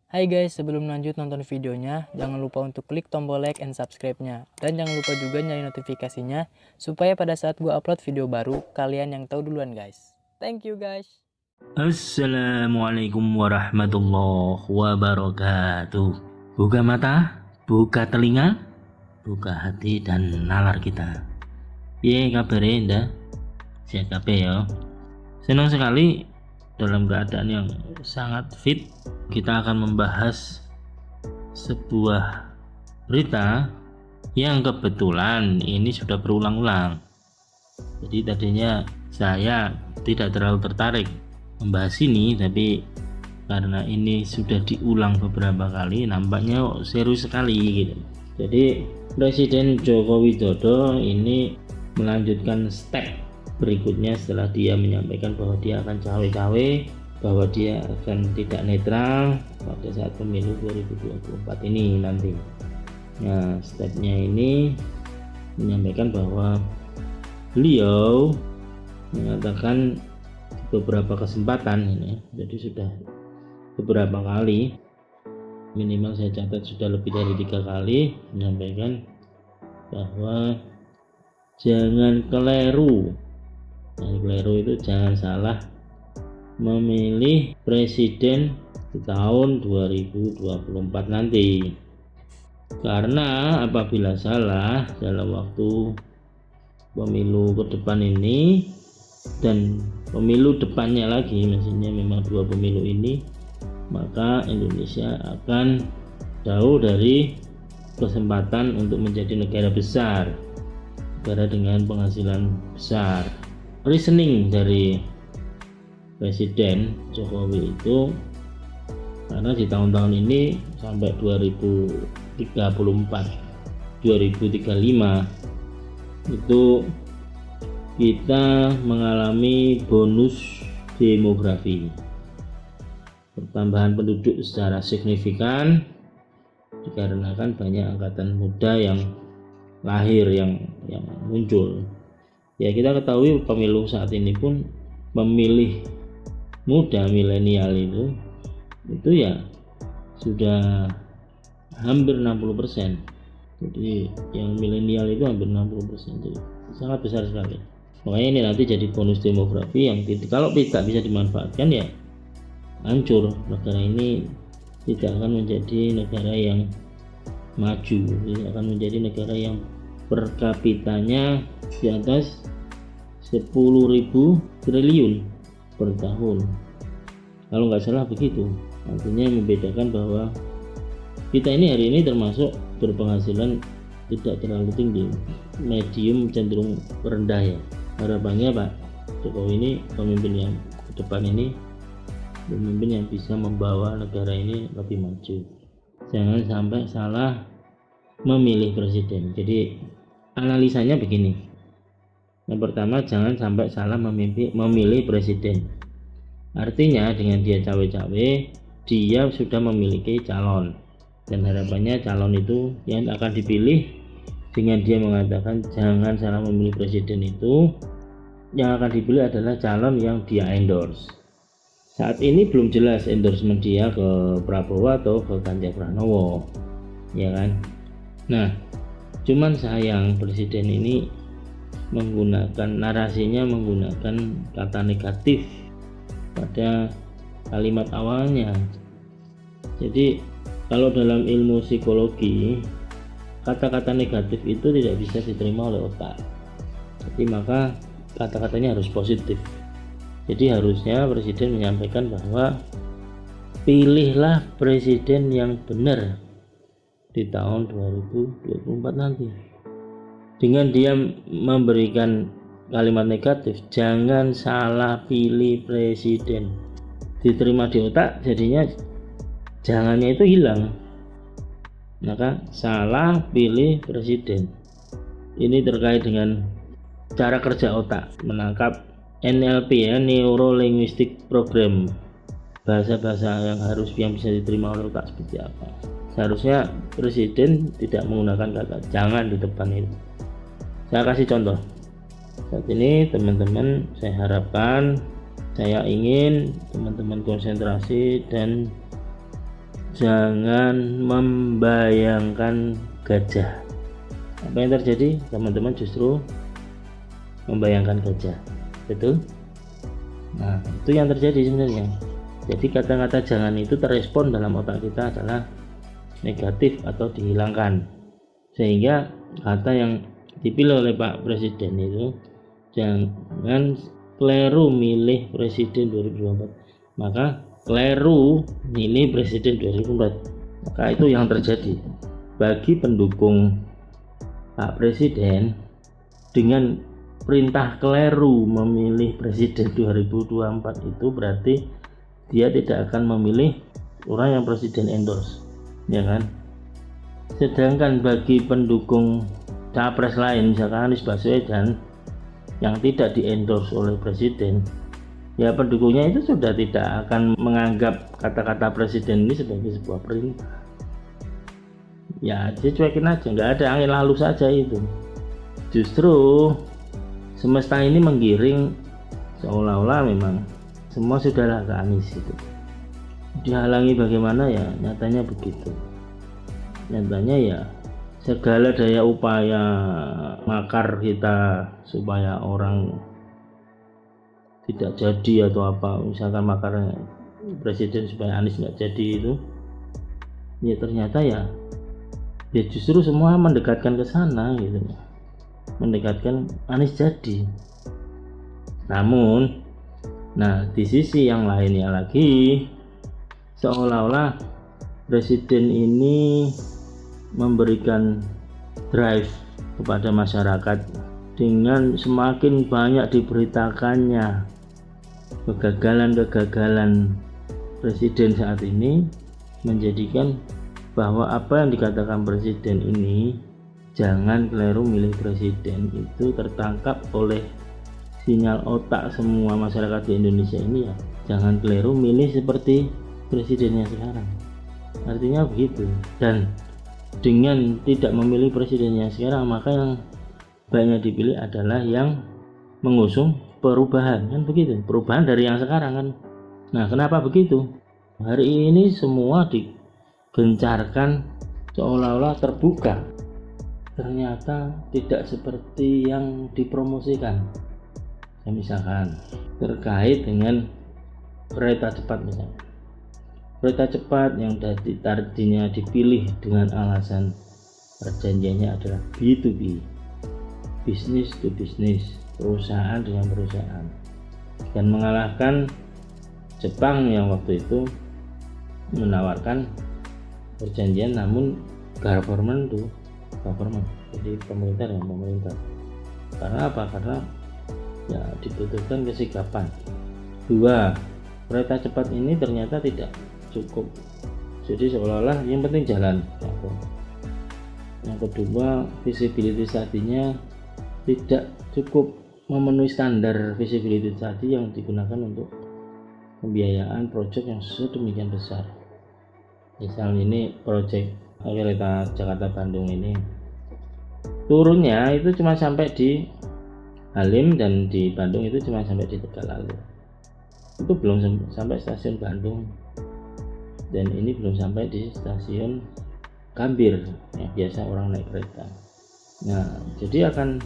Hai guys, sebelum lanjut nonton videonya, jangan lupa untuk klik tombol like and subscribe-nya. Dan jangan lupa juga nyalain notifikasinya, supaya pada saat gue upload video baru, kalian yang tahu duluan guys. Thank you guys. Assalamualaikum warahmatullahi wabarakatuh. Buka mata, buka telinga, buka hati dan nalar kita. Piye kabare ndak? Sehat kabeh ya. Senang sekali dalam keadaan yang sangat fit kita akan membahas sebuah berita yang kebetulan ini sudah berulang-ulang. Jadi tadinya saya tidak terlalu tertarik membahas ini, tapi karena ini sudah diulang beberapa kali nampaknya serius sekali gitu. Jadi Presiden Joko Widodo ini melanjutkan step berikutnya setelah dia menyampaikan bahwa dia akan cawe-cawe, bahwa dia akan tidak netral pada saat pemilu 2024 ini nanti. Nah, stepnya ini menyampaikan bahwa beliau mengatakan beberapa kesempatan ini, jadi sudah beberapa kali, minimal saya catat sudah lebih dari 3 kali menyampaikan bahwa jangan keliru. Nah, keliru itu jangan salah memilih presiden di tahun 2024 nanti, karena apabila salah dalam waktu pemilu ke depan ini dan pemilu depannya lagi, maksudnya memang 2 pemilu ini, maka Indonesia akan jauh dari kesempatan untuk menjadi negara besar, negara dengan penghasilan besar. Reasoning dari Presiden Jokowi itu karena di tahun-tahun ini sampai 2034 2035 itu kita mengalami bonus demografi, pertambahan penduduk secara signifikan dikarenakan banyak angkatan muda yang lahir, yang muncul. Ya, kita ketahui pemilu saat ini pun pemilih muda milenial itu ya sudah hampir 60%. Jadi yang milenial itu hampir 60%, jadi sangat besar sekali. Makanya ini nanti jadi bonus demografi yang kalau tidak bisa dimanfaatkan ya hancur. Negara ini tidak akan menjadi negara yang maju, ini akan menjadi negara yang per kapitanya di atas 10.000 triliun per tahun. Kalau nggak salah begitu. Artinya membedakan bahwa kita ini hari ini termasuk berpenghasilan tidak terlalu tinggi, medium cenderung rendah ya. Harapannya Pak Jokowi ini pemimpin yang ke depan ini pemimpin yang bisa membawa negara ini lebih maju. Jangan sampai salah memilih presiden. Jadi analisanya begini. Yang pertama, jangan sampai salah memilih presiden. Artinya dengan dia cawe-cawe, dia sudah memiliki calon, dan harapannya calon itu yang akan dipilih dengan dia mengatakan jangan salah memilih presiden itu, yang akan dipilih adalah calon yang dia endorse. Saat ini belum jelas endorsement dia ke Prabowo atau ke Ganjar Pranowo, ya kan? Nah, cuman sayang presiden ini menggunakan narasinya, menggunakan kata negatif pada kalimat awalnya. Jadi kalau dalam ilmu psikologi, kata-kata negatif itu tidak bisa diterima oleh otak. Jadi maka kata-katanya harus positif. Jadi harusnya presiden menyampaikan bahwa pilihlah presiden yang benar di tahun 2024 nanti. Dengan dia memberikan kalimat negatif, jangan salah pilih presiden, diterima di otak, jadinya jangannya itu hilang. Maka salah pilih presiden ini terkait dengan cara kerja otak, menangkap NLP ya, Neuro Linguistic Program, bahasa-bahasa yang bisa diterima oleh otak seperti apa. Seharusnya presiden tidak menggunakan kata jangan di depan itu. Saya kasih contoh. Saat ini teman-teman, saya ingin teman-teman konsentrasi dan jangan membayangkan gajah. Apa yang terjadi? Teman-teman justru membayangkan gajah. Betul? Nah, itu yang terjadi sebenarnya. Jadi kata-kata jangan itu terrespon dalam otak kita adalah negatif atau dihilangkan. Sehingga kata yang dipilih oleh Pak Presiden itu, jangan keliru milih Presiden 2024. Maka keliru milih Presiden 2024. Maka itu yang terjadi. Bagi pendukung Pak Presiden, dengan perintah keliru memilih Presiden 2024 itu berarti dia tidak akan memilih orang yang Presiden endorse, ya kan? Sedangkan bagi pendukung capres lain, misalkan Anies Baswedan yang tidak di-endorse oleh Presiden, ya pendukungnya itu sudah tidak akan menganggap kata-kata Presiden ini sebagai sebuah perintah. Ya dia cuekin aja, nggak ada, angin lalu saja itu. Justru semesta ini menggiring seolah-olah memang semua sudahlah ke Anies itu. Dihalangi bagaimana ya, nyatanya begitu. Nyatanya ya segala daya upaya makar kita supaya orang tidak jadi atau apa, misalkan makar Presiden supaya Anies nggak jadi itu, ya ternyata ya justru semua mendekatkan ke sana gitu, mendekatkan Anies jadi. Namun, nah di sisi yang lainnya lagi, seolah-olah Presiden ini memberikan drive kepada masyarakat dengan semakin banyak diberitakannya kegagalan-kegagalan Presiden saat ini, menjadikan bahwa apa yang dikatakan Presiden ini, jangan keliru milih Presiden, itu tertangkap oleh sinyal otak semua masyarakat di Indonesia ini ya, jangan keliru milih seperti presidennya sekarang. Artinya begitu. Dan dengan tidak memilih presidennya sekarang, maka yang banyak dipilih adalah yang mengusung perubahan, kan begitu, perubahan dari yang sekarang kan. Nah kenapa begitu? Hari ini semua digencarkan seolah-olah terbuka, ternyata tidak seperti yang dipromosikan. Misalkan terkait dengan kereta cepat, misalnya kereta cepat yang tadinya dipilih dengan alasan perjanjiannya adalah B2B, business to business, perusahaan dengan perusahaan, dan mengalahkan Jepang yang waktu itu menawarkan perjanjian namun government, jadi pemerintah dengan pemerintah. Karena apa? Karena ya dibutuhkan kesikapan. Dua, kereta cepat ini ternyata tidak cukup, jadi seolah-olah yang penting jalan. Yang kedua, visibility study-nya tidak cukup memenuhi standar visibility study yang digunakan untuk pembiayaan proyek yang sedemikian besar. Misal ini proyek kereta Jakarta Bandung ini, turunnya itu cuma sampai di Halim, dan di Bandung itu cuma sampai di Tegalalur, itu belum sampai stasiun Bandung, dan ini belum sampai di stasiun Gambir yang biasa orang naik kereta. Nah jadi akan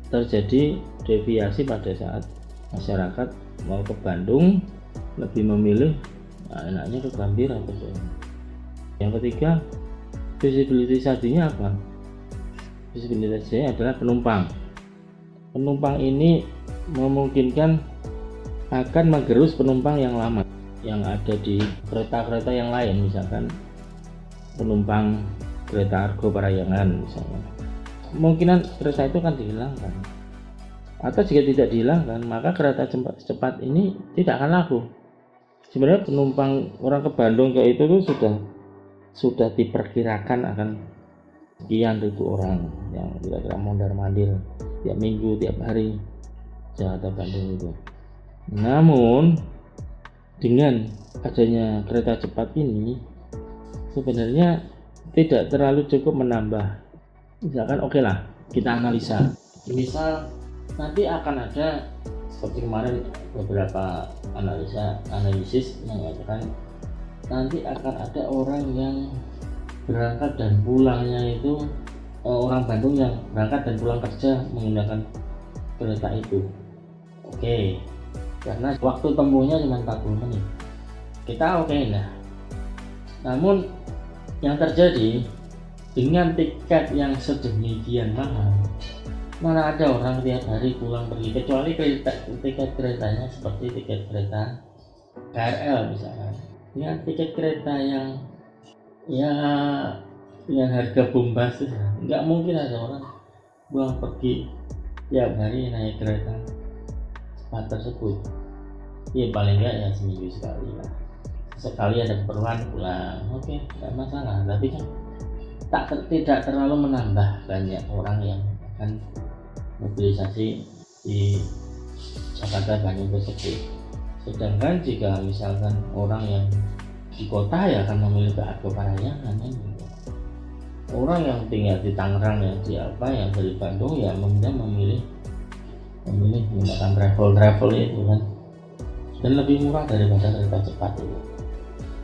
terjadi deviasi pada saat masyarakat mau ke Bandung lebih memilih enaknya ke Gambir atau ke. Yang ketiga, visibility study-nya apa? Visibility study adalah penumpang. Penumpang ini memungkinkan akan menggerus penumpang yang lama yang ada di kereta-kereta yang lain, misalkan penumpang kereta Argo Parahyangan misalnya. Kemungkinan kereta itu akan dihilangkan, atau jika tidak dihilangkan maka kereta cepat ini tidak akan laku. Sebenarnya penumpang orang ke Bandung kayak itu tuh sudah diperkirakan akan sekian ribu orang yang kira-kira mondar-mandir tiap minggu, tiap hari Jakarta Bandung itu. Namun dengan adanya kereta cepat ini sebenarnya tidak terlalu cukup menambah. Misalkan oke lah kita analisa, misal nanti akan ada seperti kemarin beberapa analisis yang mengatakan nanti akan ada orang yang berangkat dan pulangnya itu orang Bandung yang berangkat dan pulang kerja menggunakan kereta itu. Oke, karena waktu tempuhnya cuma 40 menit. Kita oke lah. Namun yang terjadi dengan tiket yang sedemikian mahal, mana ada orang tiap hari pulang pergi, kecuali tiket keretanya seperti tiket kereta KRL misalnya. Dengan tiket kereta yang ya dengan harga bombastis, nggak mungkin ada orang pulang pergi tiap hari naik kereta cepat tersebut. Ya paling nggak ya seminggu sekali lah. Sekali ada keperluan pulang, oke, nggak masalah. Tapi kan tidak terlalu menambah banyak orang yang akan mobilisasi di Jakarta Bandung tersebut. Sedangkan jika misalkan orang yang di kota ya akan memilih ke Argo Parahyangan kan gitu. Orang yang tinggal di Tangerang yang di apa yang dari Bandung ya memilih menggunakan travel itu kan, dan lebih murah daripada kereta cepat itu.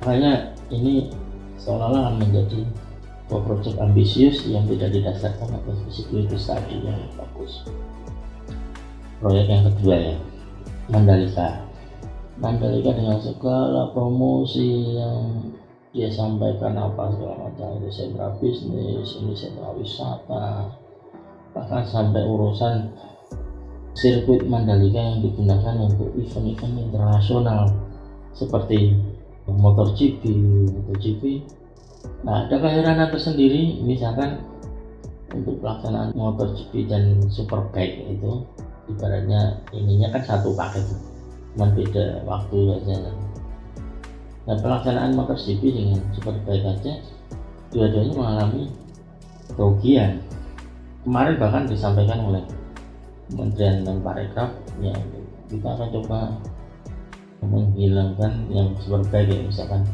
Makanya ini seolah-olah akan menjadi proyek ambisius yang tidak didasarkan atas feasibility study yang bagus. Proyek yang kedua ya, Mandalika dengan segala promosi yang dia sampaikan apa segala macam, itu sentra bisnis, ini sentra wisata, bahkan sampai urusan sirkuit Mandalika yang digunakan untuk event-event internasional seperti MotoGP. Nah, ada keheranan tersendiri, misalkan untuk pelaksanaan MotoGP dan Superbike itu ibaratnya ininya kan satu paket, cuma beda waktu saja. Nah, pelaksanaan MotoGP dengan Superbike aja dua-duanya mengalami kerugian. Kemarin bahkan disampaikan oleh Kementerian Parekraf ya, kita akan coba menghilangkan yang Superbike ya, misalkan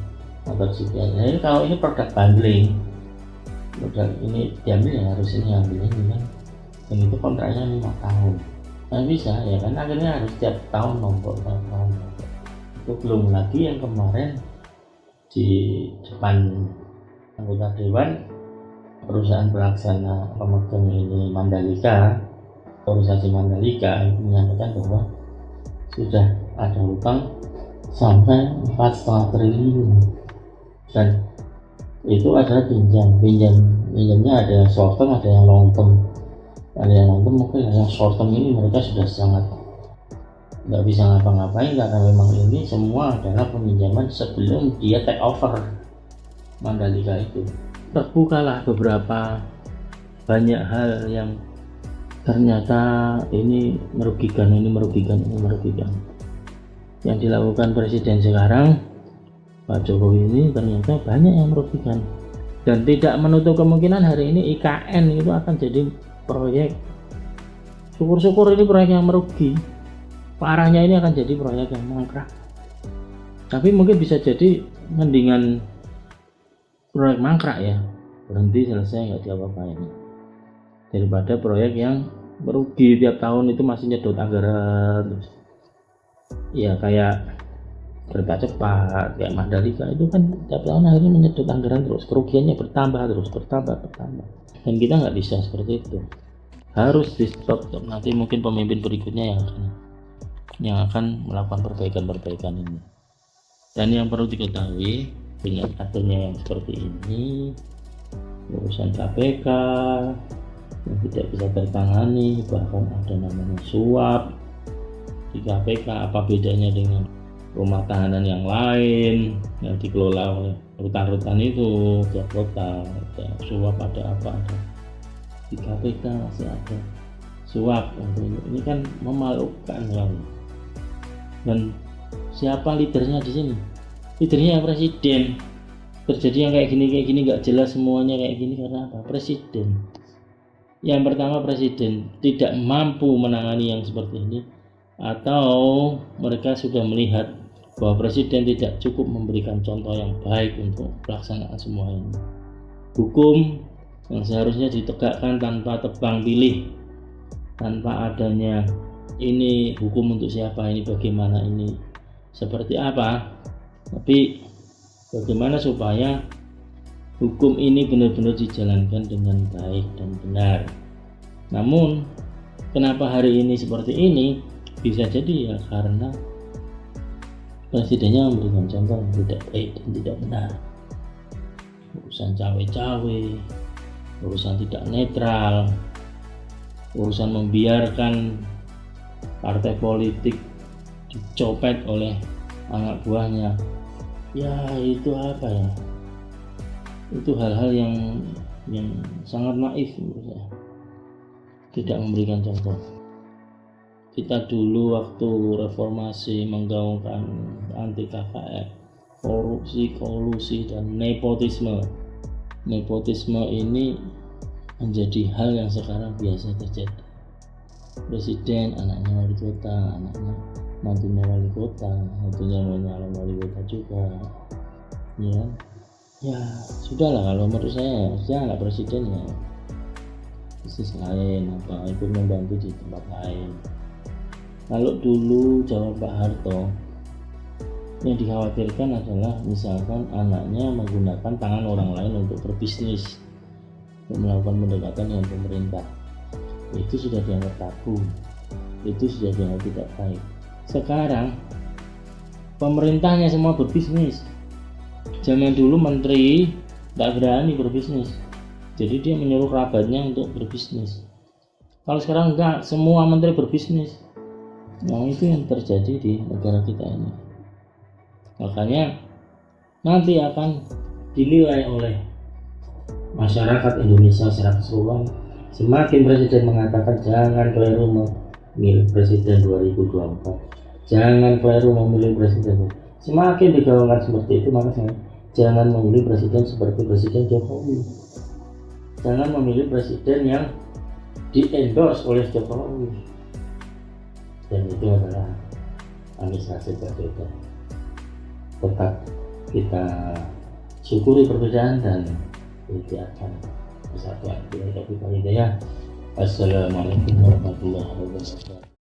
MotoGP. Nah, ini kalau ini produk bundling, produk ini diambil ya harus ini ambil ini kan, dan itu kontraknya 5 tahun. Nah bisa ya kan, akhirnya harus tiap tahun nombor. Itu belum lagi yang kemarin di depan anggota dewan perusahaan pelaksana pemegang ini Mandalika, organisasi Mandalika itu menyampaikan bahwa sudah ada utang sampai 4,5 triliun, dan itu adalah pinjamnya ada yang short term, ada yang long term. Ada yang long term, mungkin yang short term ini mereka sudah sangat nggak bisa ngapa-ngapain karena memang ini semua adalah peminjaman sebelum dia take over Mandalika itu. Terbukalah beberapa banyak hal yang ternyata ini merugikan. Yang dilakukan presiden sekarang Pak Jokowi ini ternyata banyak yang merugikan, dan tidak menutup kemungkinan hari ini IKN itu akan jadi proyek, syukur-syukur ini proyek yang merugi, parahnya ini akan jadi proyek yang mangkrak. Tapi mungkin bisa jadi mendingan proyek mangkrak ya, berhenti selesai nggak diapa-apain, daripada proyek yang merugi tiap tahun itu masih nyedot anggaran terus. Ya kayak kereta cepat, kayak Mandalika itu kan tiap tahun akhirnya menyedot anggaran terus, kerugiannya bertambah. Dan kita nggak bisa seperti itu, harus di stop. Nanti mungkin pemimpin berikutnya yang akan melakukan perbaikan ini. Dan yang perlu diketahui dengan adanya yang seperti ini, urusan KPK yang tidak bisa tertangani, bahkan ada namanya suap di KPK. Apa bedanya dengan rumah tahanan yang lain yang dikelola oleh rutan-rutan itu tiap kota? Ada suap, ada apa, ada di KPK masih ada suap. Ini kan memalukan kan. Dan siapa leadernya di sini? Leadernya presiden. Terjadi yang kayak gini nggak jelas semuanya kayak gini karena apa? Presiden. Yang pertama, presiden tidak mampu menangani yang seperti ini, atau mereka sudah melihat bahwa presiden tidak cukup memberikan contoh yang baik untuk pelaksanaan semua ini. Hukum yang seharusnya ditegakkan tanpa tebang pilih, tanpa adanya ini hukum untuk siapa, ini bagaimana, ini seperti apa, tapi bagaimana supaya hukum ini benar-benar dijalankan dengan baik dan benar. Namun kenapa hari ini seperti ini? Bisa jadi ya karena presidennya memberikan contoh yang tidak baik dan tidak benar. Urusan cawe-cawe, urusan tidak netral, urusan membiarkan partai politik dicopet oleh anak buahnya. Ya itu apa ya? Itu hal-hal yang sangat naif menurut saya. Tidak memberikan contoh. Kita dulu waktu reformasi menggaungkan anti KKR, korupsi, kolusi, dan nepotisme. Nepotisme ini menjadi hal yang sekarang biasa terjadi. Presiden anaknya wali kota, anaknya mantunya wali kota, mantunya menyalon wali kota juga. Ya sudahlah, kalau menurut saya sudah nggak presiden ya bisnis lain, apa ikut membantu di tempat lain. Kalau dulu zaman Pak Harto, yang dikhawatirkan adalah misalkan anaknya menggunakan tangan orang lain untuk berbisnis, untuk melakukan pendekatan dengan pemerintah. Itu sudah dianggap tabu, itu sudah dianggap tidak baik. Sekarang pemerintahnya semua berbisnis. Zaman dulu menteri tak berani berbisnis, jadi dia menyuruh kerabatnya untuk berbisnis. Kalau sekarang enggak, semua menteri berbisnis. Nah itu yang terjadi di negara kita ini. Makanya nanti akan dinilai oleh masyarakat Indonesia secara keseluruhan. Semakin presiden mengatakan jangan keliru memilih presiden 2024, jangan keliru memilih presiden, semakin digaungkan seperti itu, maka jangan memilih presiden seperti Presiden Jokowi. Jangan memilih presiden yang di-endorse oleh Jokowi. Dan itu adalah Anies Rashid Baswedan. Tetap kita syukuri perbedaan dan ikhtiarkan persatuan. Assalamualaikum warahmatullahi wabarakatuh.